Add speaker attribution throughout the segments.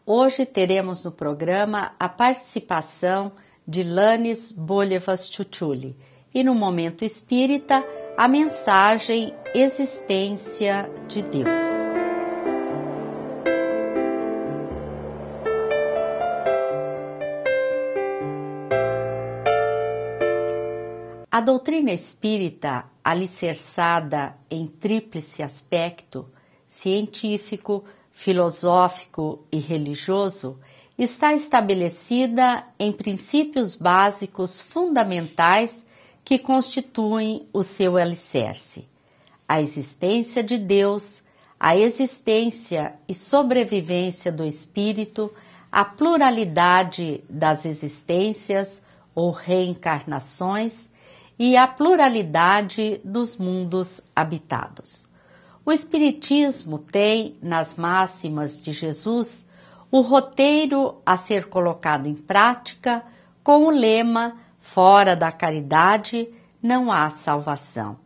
Speaker 1: Hoje teremos no programa a participação de Lanes Bolevas Chuchuli e no Momento Espírita a mensagem Existência de Deus. A doutrina espírita, alicerçada em tríplice aspecto, científico, filosófico e religioso, está estabelecida em princípios básicos fundamentais que constituem o seu alicerce: a existência de Deus, a existência e sobrevivência do espírito, a pluralidade das existências ou reencarnações e a pluralidade dos mundos habitados. O Espiritismo tem, nas máximas de Jesus, o roteiro a ser colocado em prática com o lema: fora da caridade não há salvação.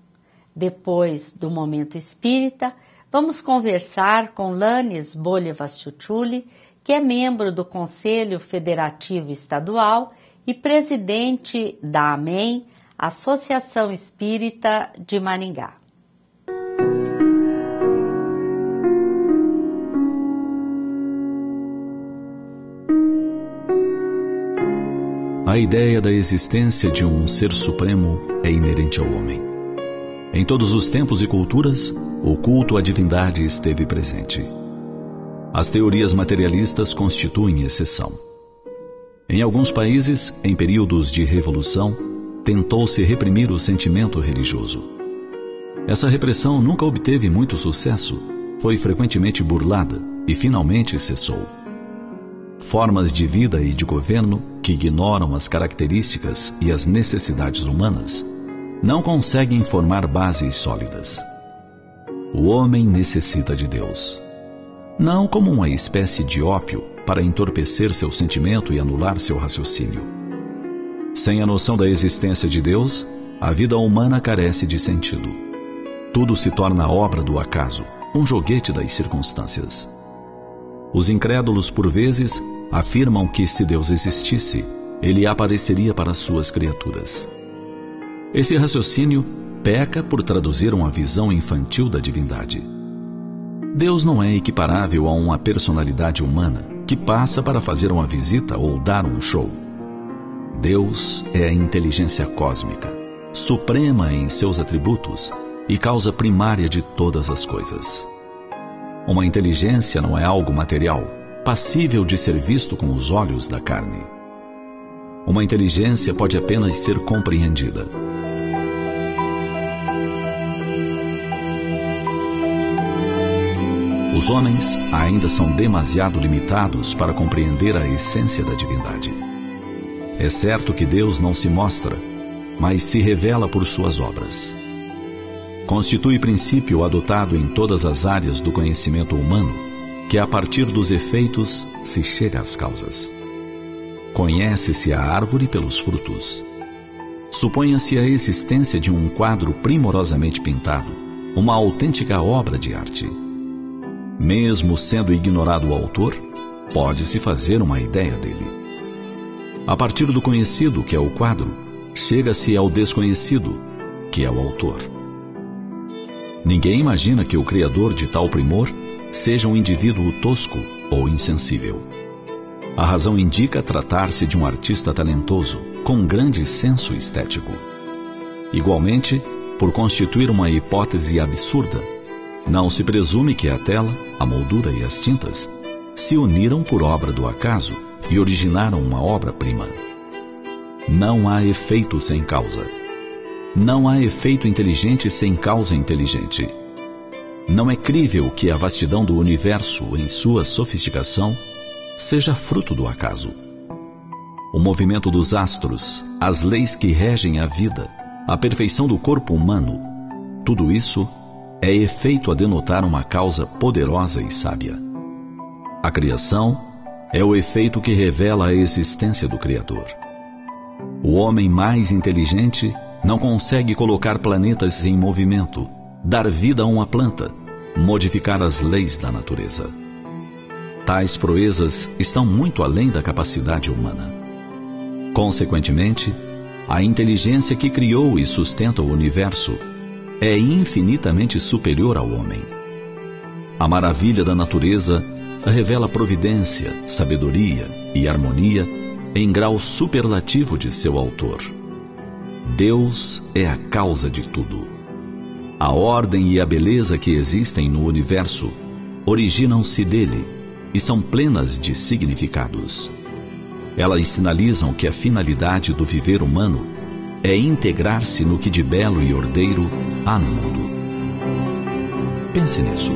Speaker 1: Depois do Momento Espírita, vamos conversar com Lanes Bolevas Chuchuli, que é membro do Conselho Federativo Estadual e presidente da AMEM, Associação Espírita de Maringá.
Speaker 2: A ideia da existência de um ser supremo é inerente ao homem. Em todos os tempos e culturas, o culto à divindade esteve presente. As teorias materialistas constituem exceção. Em alguns países, em períodos de revolução, tentou-se reprimir o sentimento religioso. Essa repressão nunca obteve muito sucesso, foi frequentemente burlada e finalmente cessou. Formas de vida e de governo que ignoram as características e as necessidades humanas não conseguem formar bases sólidas. O homem necessita de Deus, não como uma espécie de ópio para entorpecer seu sentimento e anular seu raciocínio. Sem a noção da existência de Deus, a vida humana carece de sentido. Tudo se torna obra do acaso, um joguete das circunstâncias. Os incrédulos, por vezes, afirmam que, se Deus existisse, ele apareceria para suas criaturas. Esse raciocínio peca por traduzir uma visão infantil da divindade. Deus não é equiparável a uma personalidade humana que passa para fazer uma visita ou dar um show. Deus é a inteligência cósmica, suprema em seus atributos e causa primária de todas as coisas. Uma inteligência não é algo material, passível de ser visto com os olhos da carne. Uma inteligência pode apenas ser compreendida. Os homens ainda são demasiado limitados para compreender a essência da divindade. É certo que Deus não se mostra, mas se revela por suas obras. Constitui princípio adotado em todas as áreas do conhecimento humano, que a partir dos efeitos se chega às causas. Conhece-se a árvore pelos frutos. Suponha-se a existência de um quadro primorosamente pintado, uma autêntica obra de arte. Mesmo sendo ignorado o autor, pode-se fazer uma ideia dele. A partir do conhecido, que é o quadro, chega-se ao desconhecido, que é o autor. Ninguém imagina que o criador de tal primor seja um indivíduo tosco ou insensível. A razão indica tratar-se de um artista talentoso, com grande senso estético. Igualmente, por constituir uma hipótese absurda, não se presume que a tela, a moldura e as tintas se uniram por obra do acaso e originaram uma obra-prima. Não há efeito sem causa. Não há efeito inteligente sem causa inteligente. Não é crível que a vastidão do universo, em sua sofisticação, seja fruto do acaso. O movimento dos astros, as leis que regem a vida, a perfeição do corpo humano, tudo isso é efeito a denotar uma causa poderosa e sábia. A criação é o efeito que revela a existência do Criador. O homem mais inteligente não consegue colocar planetas em movimento, dar vida a uma planta, modificar as leis da natureza. Tais proezas estão muito além da capacidade humana. Consequentemente, a inteligência que criou e sustenta o universo é infinitamente superior ao homem. A maravilha da natureza revela providência, sabedoria e harmonia em grau superlativo de seu autor. Deus é a causa de tudo. A ordem e a beleza que existem no universo originam-se dele e são plenas de significados. Elas sinalizam que a finalidade do viver humano é integrar-se no que de belo e ordeiro há no mundo. Pense nisso.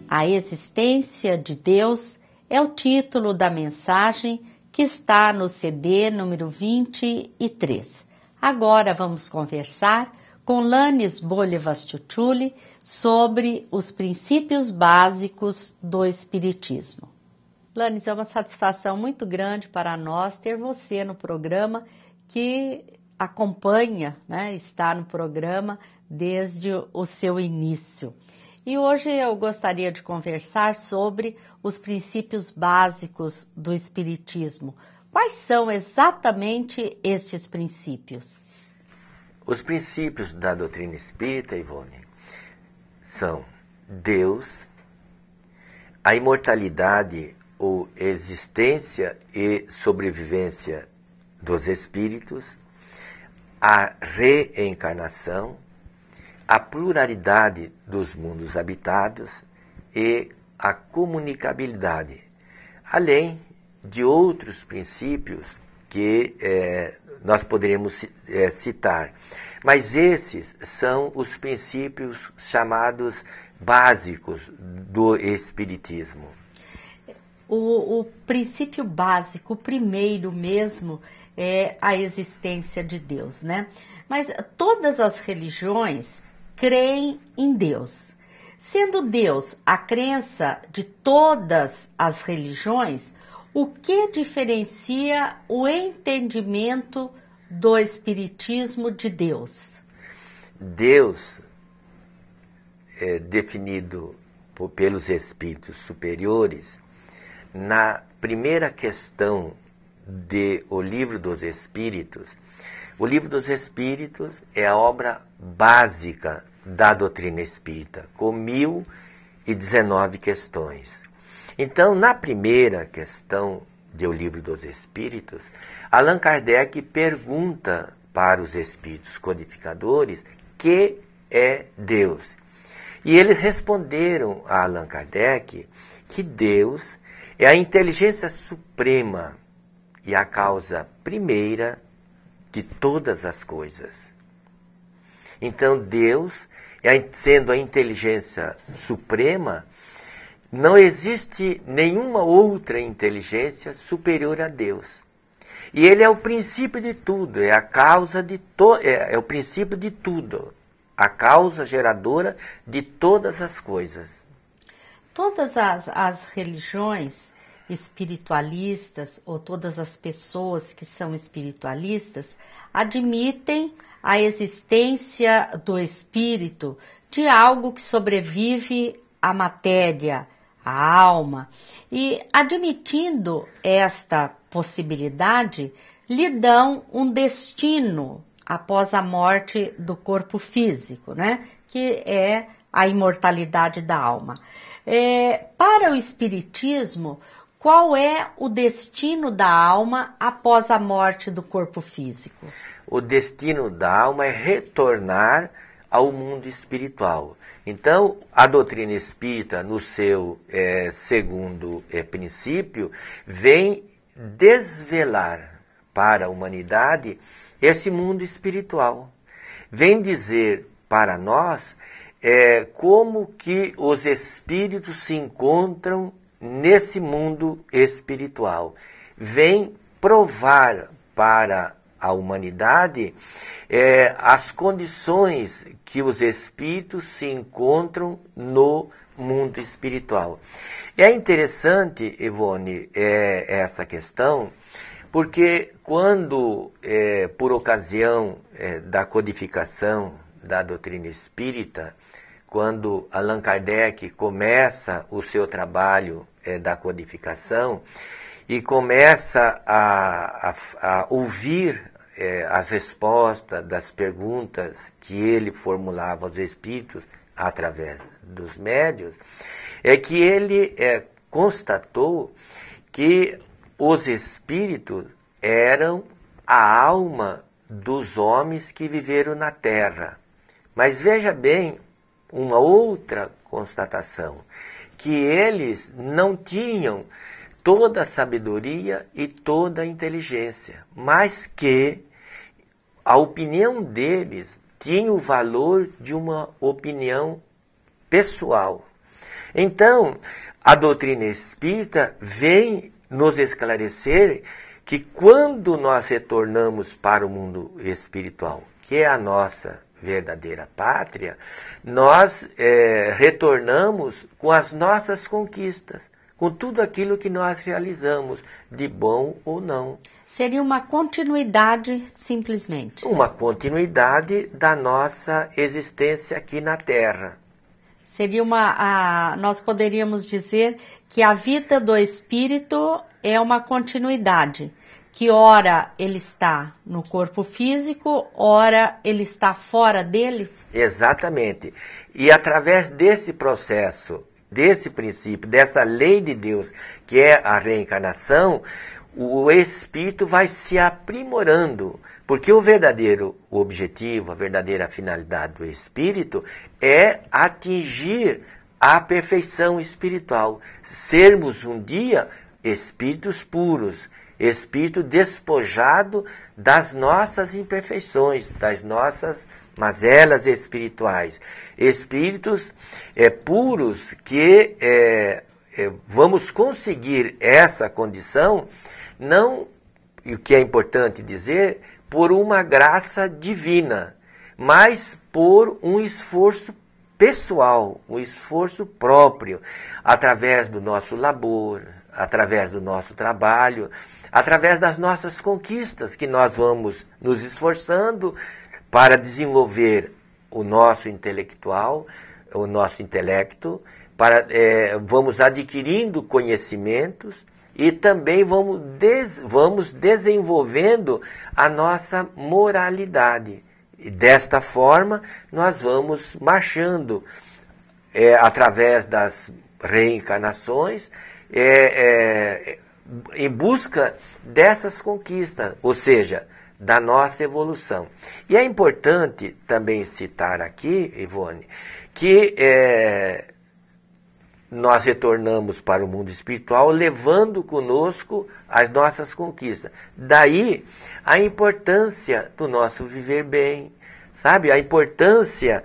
Speaker 1: A existência de Deus é o título da mensagem que está no CD número 23. Agora vamos conversar com Lanis Bolevas-Tchutchuli sobre os princípios básicos do Espiritismo. Lanis, é uma satisfação muito grande para nós ter você no programa, que acompanha, né, está no programa desde o seu início. E hoje eu gostaria de conversar sobre os princípios básicos do Espiritismo. Quais são exatamente estes princípios?
Speaker 3: Os princípios da doutrina espírita, Ivone, são Deus, a imortalidade ou existência e sobrevivência dos espíritos, a reencarnação, a pluralidade dos mundos habitados e a comunicabilidade, além de outros princípios que nós poderíamos citar. Mas esses são os princípios chamados básicos do Espiritismo.
Speaker 1: O princípio básico, o primeiro mesmo, é a existência de Deus, né? Mas todas as religiões creem em Deus. Sendo Deus a crença de todas as religiões, o que diferencia o entendimento do Espiritismo de Deus?
Speaker 3: Deus é definido pelos espíritos superiores na primeira questão de O Livro dos Espíritos. O Livro dos Espíritos é a obra básica da doutrina espírita, com 1019 questões. Então, na primeira questão do Livro dos Espíritos, Allan Kardec pergunta para os espíritos codificadores que é Deus. E eles responderam a Allan Kardec que Deus é a inteligência suprema e a causa primeira de todas as coisas. Então, Deus, sendo a inteligência suprema, não existe nenhuma outra inteligência superior a Deus. E Ele é o princípio de tudo, é a causa de é o princípio de tudo, a causa geradora de todas as coisas.
Speaker 1: Todas as religiões espiritualistas, ou todas as pessoas que são espiritualistas, admitem a existência do espírito, de algo que sobrevive à matéria, à alma. E admitindo esta possibilidade, lhe dão um destino após a morte do corpo físico, né? Que é a imortalidade da alma. Para o Espiritismo, qual é o destino da alma após a morte do corpo físico?
Speaker 3: O destino da alma é retornar ao mundo espiritual. Então, a doutrina espírita, no seu segundo princípio, vem desvelar para a humanidade esse mundo espiritual. Vem dizer para nós como que os espíritos se encontram nesse mundo espiritual. Vem provar para a humanidade as condições que os espíritos se encontram no mundo espiritual. É interessante, Ivone, essa questão, porque quando, por ocasião da codificação da doutrina espírita, quando Allan Kardec começa o seu trabalho da codificação e começa a ouvir as respostas das perguntas que ele formulava aos espíritos através dos médiuns, é que ele constatou que os espíritos eram a alma dos homens que viveram na Terra. Mas veja bem uma outra constatação, que eles não tinham toda a sabedoria e toda a inteligência, mas que a opinião deles tinha o valor de uma opinião pessoal. Então, a doutrina espírita vem nos esclarecer que quando nós retornamos para o mundo espiritual, que é a nossa verdadeira pátria, nós retornamos com as nossas conquistas, com tudo aquilo que nós realizamos, de bom ou não.
Speaker 1: Seria uma continuidade, simplesmente.
Speaker 3: Uma continuidade da nossa existência aqui na Terra.
Speaker 1: Seria nós poderíamos dizer que a vida do espírito é uma continuidade, que ora ele está no corpo físico, ora ele está fora dele?
Speaker 3: Exatamente. E através desse processo, desse princípio, dessa lei de Deus, que é a reencarnação, o espírito vai se aprimorando, porque o verdadeiro objetivo, a verdadeira finalidade do espírito é atingir a perfeição espiritual, sermos um dia espíritos puros, espírito despojado das nossas imperfeições, das nossas mazelas espirituais, espíritos puros que vamos conseguir essa condição, não, e o que é importante dizer, por uma graça divina, mas por um esforço pessoal, um esforço próprio, através do nosso labor, através do nosso trabalho, através das nossas conquistas, que nós vamos nos esforçando para desenvolver o nosso intelectual, o nosso intelecto, vamos adquirindo conhecimentos e também vamos desenvolvendo a nossa moralidade. E desta forma, nós vamos marchando através das reencarnações em busca dessas conquistas, ou seja, da nossa evolução. E é importante também citar aqui, Ivone, que nós retornamos para o mundo espiritual levando conosco as nossas conquistas. Daí a importância do nosso viver bem, sabe? A importância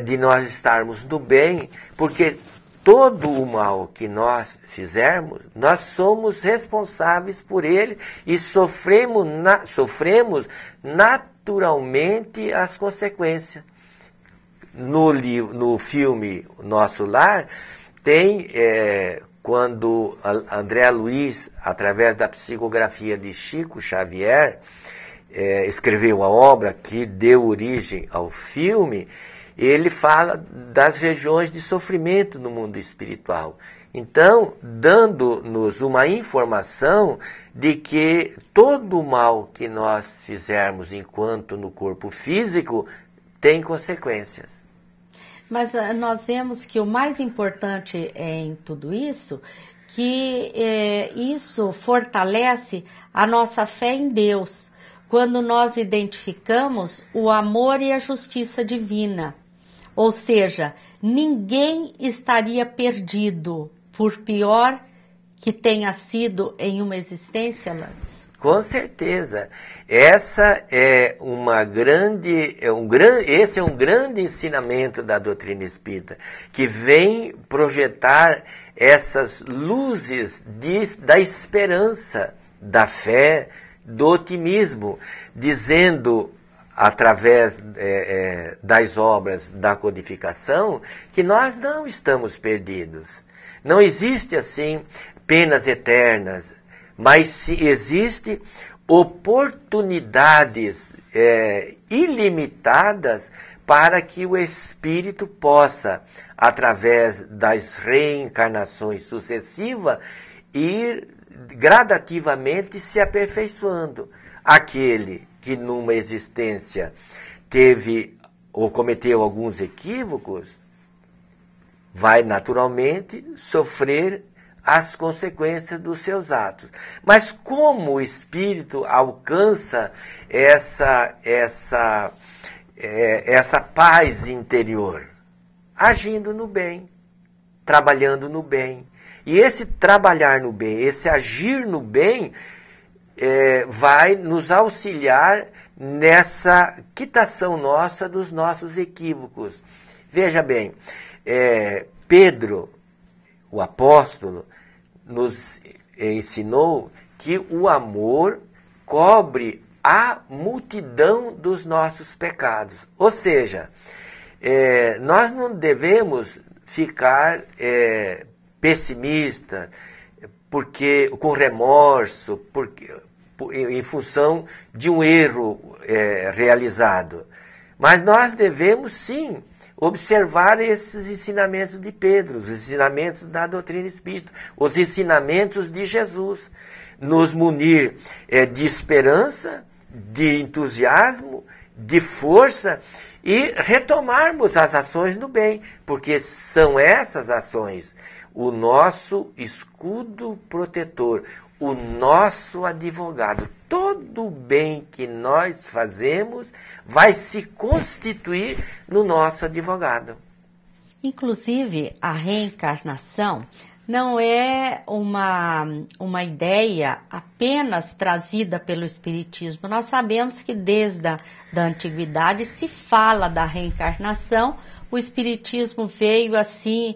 Speaker 3: de nós estarmos no bem, porque todo o mal que nós fizermos, nós somos responsáveis por ele e sofremos naturalmente as consequências. No filme Nosso Lar, tem quando André Luiz, através da psicografia de Chico Xavier, escreveu a obra que deu origem ao filme, ele fala das regiões de sofrimento no mundo espiritual. Então, dando-nos uma informação de que todo o mal que nós fizermos enquanto no corpo físico tem consequências.
Speaker 1: Mas nós vemos que o mais importante em tudo isso, que isso fortalece a nossa fé em Deus, quando nós identificamos o amor e a justiça divina. Ou seja, ninguém estaria perdido, por pior que tenha sido em uma existência, Lanes.
Speaker 3: Com certeza. Essa é esse é um grande ensinamento da doutrina espírita, que vem projetar essas luzes da esperança, da fé, do otimismo, dizendo através das obras da codificação, que nós não estamos perdidos. Não existe, assim, penas eternas, mas existem oportunidades ilimitadas para que o espírito possa, através das reencarnações sucessivas, ir gradativamente se aperfeiçoando. Aquele que numa existência teve ou cometeu alguns equívocos, vai naturalmente sofrer as consequências dos seus atos. Mas como o espírito alcança essa paz interior? Agindo no bem, trabalhando no bem. E esse trabalhar no bem, esse agir no bem, vai nos auxiliar nessa quitação nossa dos nossos equívocos. Veja bem, Pedro, o apóstolo, nos ensinou que o amor cobre a multidão dos nossos pecados. Ou seja, nós não devemos ficar pessimistas, porque com remorso, em função de um erro realizado. Mas nós devemos, sim, observar esses ensinamentos de Pedro, os ensinamentos da doutrina espírita, os ensinamentos de Jesus, nos munir de esperança, de entusiasmo, de força e retomarmos as ações do bem, porque são essas ações o nosso escudo protetor, o nosso advogado. Todo o bem que nós fazemos vai se constituir no nosso advogado.
Speaker 1: Inclusive, a reencarnação não é uma ideia apenas trazida pelo Espiritismo. Nós sabemos que desde a antiguidade se fala da reencarnação. O Espiritismo veio assim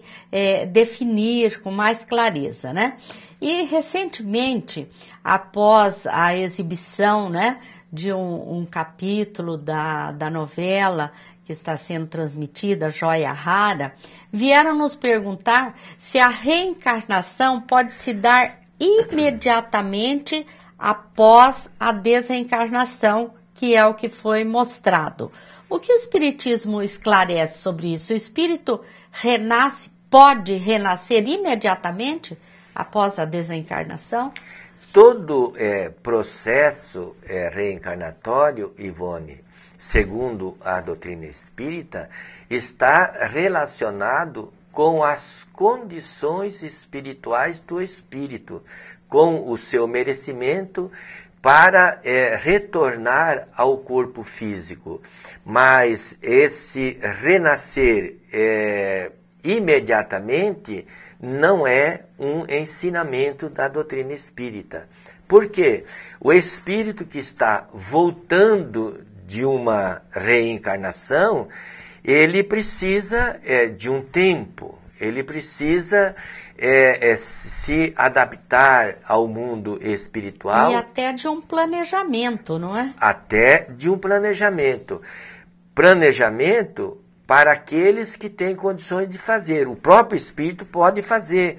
Speaker 1: definir com mais clareza, né? E recentemente, após a exibição, né, de um capítulo da novela que está sendo transmitida, Joia Rara, vieram nos perguntar se a reencarnação pode se dar imediatamente após a desencarnação, que é o que foi mostrado. O que o Espiritismo esclarece sobre isso? O espírito pode renascer imediatamente após a desencarnação?
Speaker 3: Todo processo reencarnatório, Ivone, segundo a doutrina espírita, está relacionado com as condições espirituais do espírito, com o seu merecimento para retornar ao corpo físico. Mas esse renascer imediatamente não é um ensinamento da doutrina espírita. Por quê? O espírito que está voltando de uma reencarnação, ele precisa de um tempo, ele precisa se adaptar ao mundo espiritual.
Speaker 1: E até de um planejamento, não é?
Speaker 3: Até de um planejamento. Planejamento para aqueles que têm condições de fazer. O próprio espírito pode fazer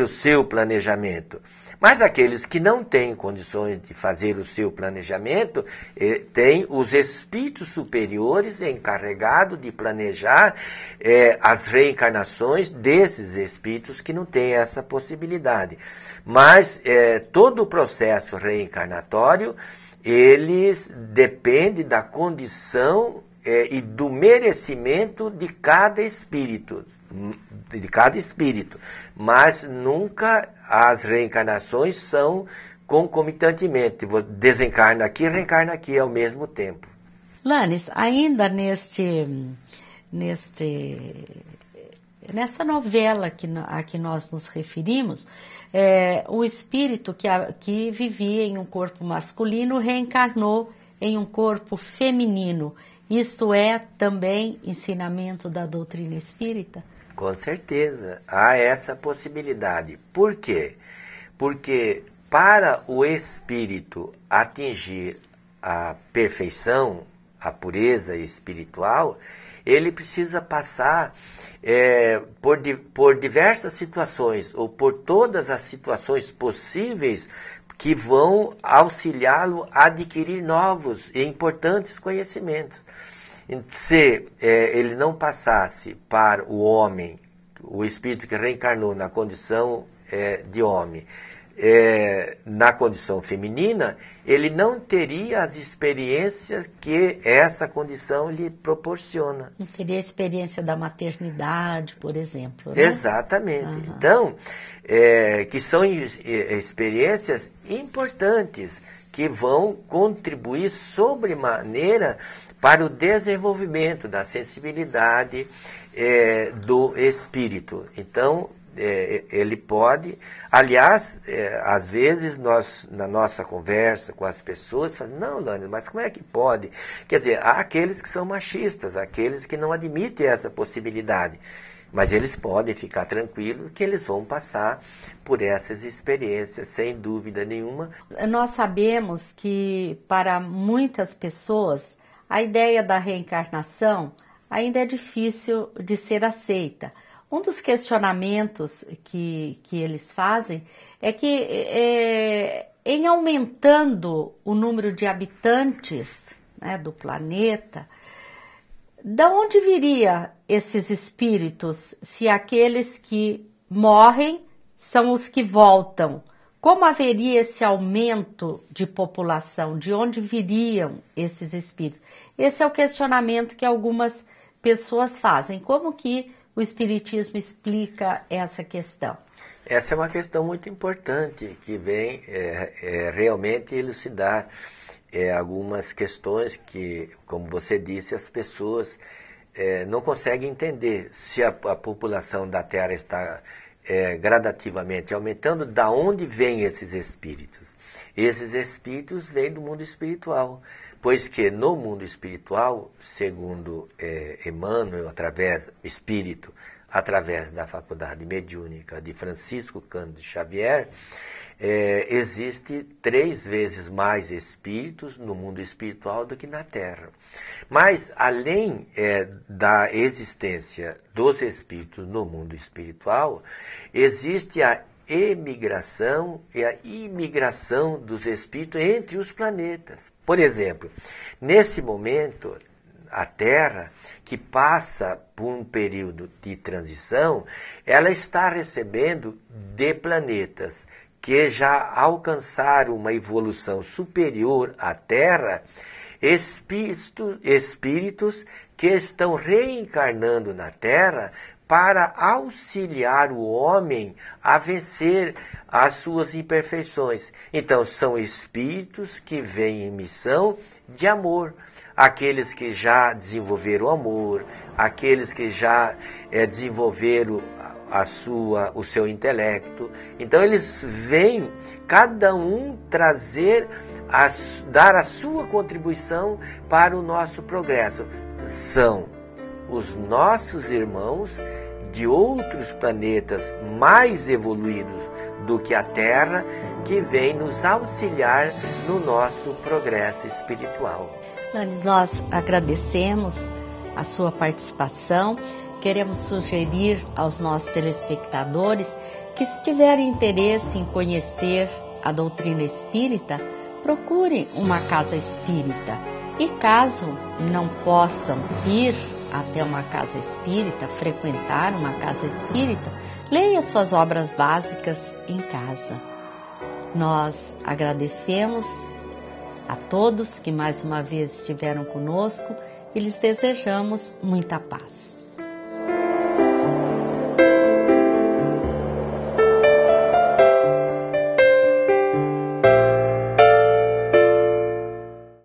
Speaker 3: o seu planejamento. Mas aqueles que não têm condições de fazer o seu planejamento, têm os espíritos superiores encarregados de planejar as reencarnações desses espíritos que não têm essa possibilidade. Mas todo o processo reencarnatório, eles depende da condição e do merecimento de cada espírito. Mas nunca as reencarnações são concomitantemente. Desencarna aqui, reencarna aqui ao mesmo tempo.
Speaker 1: Lanes, ainda nessa novela a que nós nos referimos, o espírito que vivia em um corpo masculino reencarnou em um corpo feminino. Isto é também ensinamento da doutrina espírita?
Speaker 3: Com certeza, há essa possibilidade. Por quê? Porque para o espírito atingir a perfeição, a pureza espiritual, ele precisa passar por diversas situações, ou por todas as situações possíveis que vão auxiliá-lo a adquirir novos e importantes conhecimentos. Se ele não passasse para o homem, o espírito que reencarnou na condição de homem, na condição feminina, ele não teria as experiências que essa condição lhe proporciona.
Speaker 1: Não teria a experiência da maternidade, por exemplo, né?
Speaker 3: Exatamente. Uhum. Então, que são experiências importantes, que vão contribuir sobremaneira para o desenvolvimento da sensibilidade do espírito. Então, ele pode, aliás, às vezes nós, na nossa conversa com as pessoas, falamos, não, Lânia, mas como é que pode? Quer dizer, há aqueles que são machistas, aqueles que não admitem essa possibilidade, mas eles podem ficar tranquilos que eles vão passar por essas experiências, sem dúvida nenhuma.
Speaker 1: Nós sabemos que para muitas pessoas a ideia da reencarnação ainda é difícil de ser aceita. Um dos questionamentos que eles fazem é que em aumentando o número de habitantes, né, do planeta, da onde viria esses espíritos se aqueles que morrem são os que voltam? Como haveria esse aumento de população? De onde viriam esses espíritos? Esse é o questionamento que algumas pessoas fazem. Como que o Espiritismo explica essa questão?
Speaker 3: Essa é uma questão muito importante, que vem realmente elucidar algumas questões que, como você disse, as pessoas não conseguem entender. Se a população da Terra está gradativamente aumentando, da onde vêm esses espíritos? Esses espíritos vêm do mundo espiritual, pois que no mundo espiritual, segundo Emmanuel, através da faculdade mediúnica de Francisco Cândido Xavier, existe 3 vezes mais espíritos no mundo espiritual do que na Terra. Mas, além da existência dos espíritos no mundo espiritual, existe a emigração e a imigração dos espíritos entre os planetas. Por exemplo, nesse momento, a Terra, que passa por um período de transição, ela está recebendo de planetas que já alcançaram uma evolução superior à Terra, espíritos que estão reencarnando na Terra para auxiliar o homem a vencer as suas imperfeições. Então, são espíritos que vêm em missão de amor. Aqueles que já desenvolveram o amor, aqueles que já desenvolveram o seu intelecto. Então, eles vêm, cada um, dar a sua contribuição para o nosso progresso. São os nossos irmãos de outros planetas mais evoluídos do que a Terra, que vêm nos auxiliar no nosso progresso espiritual.
Speaker 1: Lânia, nós agradecemos a sua participação. Queremos sugerir aos nossos telespectadores que, se tiverem interesse em conhecer a doutrina espírita, procurem uma casa espírita. E caso não possam ir até uma casa espírita, frequentar uma casa espírita, leia suas obras básicas em casa. Nós agradecemos a todos que mais uma vez estiveram conosco e lhes desejamos muita paz.